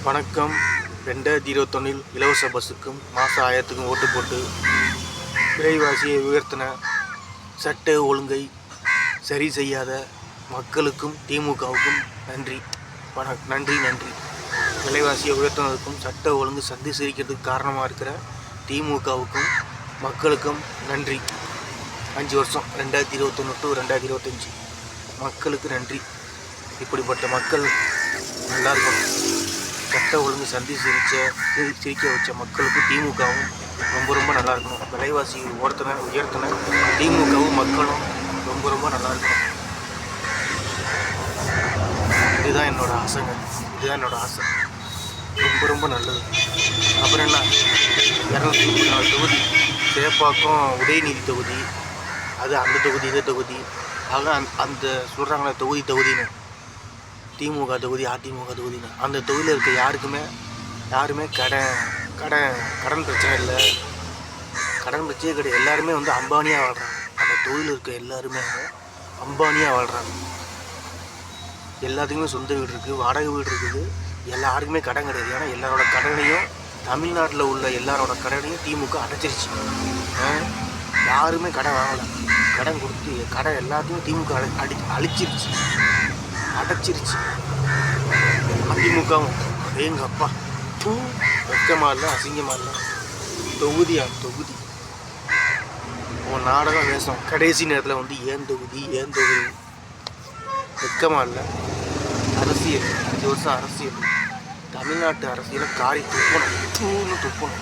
வணக்கம். 2021 இலவச பஸ்ஸுக்கும் மாத 1000க்கும் ஓட்டு போட்டு விலைவாசியை உயர்த்தின சட்ட ஒழுங்கை சரி செய்யாத மக்களுக்கும் திமுகவுக்கும் நன்றி. நன்றி. விலைவாசியை உயர்த்தினதுக்கும் சட்ட ஒழுங்கு சந்தி சிரிக்கிறதுக்கு காரணமாக இருக்கிற திமுகவுக்கும் மக்களுக்கும் நன்றி. 5 வருஷம் 2021 to 2025 மக்களுக்கு நன்றி. இப்படிப்பட்ட மக்கள் நல்லா இருக்கணும். சட்ட ஒழுங்கு சந்தி சிரிக்க வச்ச மக்களுக்கு திமுகவும் ரொம்ப நல்லா இருக்கணும். விலைவாசி உயர்த்தின திமுகவும் மக்களும் ரொம்ப நல்லா இருக்கணும். இதுதான் என்னோட ஆசைங்க. இதுதான் என்னோட ஆசை. ரொம்ப நல்லது. அப்புறம் என்ன, 234 தொகுதி சேப்பாக்கம் உதயநிதி தொகுதி, அது அந்த தொகுதி இந்த தொகுதி, அதெல்லாம் அந்த சொல்கிறாங்களே தொகுதின்னு திமுக தொகுதி அதிமுக தொகுதின்னு, அந்த தொகுதியில் இருக்க யாருமே கடன் பிரச்சனை இல்லை, கடன் பிரச்சனையே கிடையாது. எல்லாருமே அம்பானியாக வாழ்கிறாங்க. அந்த தொகுதியில் இருக்க எல்லாருமே அம்பானியாக வாழ்கிறாங்க. எல்லாத்துக்குமே சொந்த வீடு இருக்குது, வாடகை வீடு இருக்குது, எல்லாருக்குமே கடன் கிடையாது. ஏன்னா எல்லாரோட கடனையும் தமிழ்நாட்டில் உள்ள எல்லாரோட கடனையும் திமுக அடைச்சிருச்சு. யாருமே கடன் வாங்கலை. கடன் கொடுத்து கடன் எல்லாத்தையும் திமுக அழிச்சிருச்சு, அடைச்சிருச்சு. அதிமுகவும் எங்கள் அப்பா வெக்கமாக இல்லை, அசிங்கமாக இல்லை. தொகுதி உன் நாடகம் வேஷம் கடைசி நேரத்தில் ஏன் தொகுதி வெக்கமாக இல்லை. அரசியல் 5 வருஷம் அரசியல், தமிழ்நாட்டு அரசியலை காரி துப்பணும்.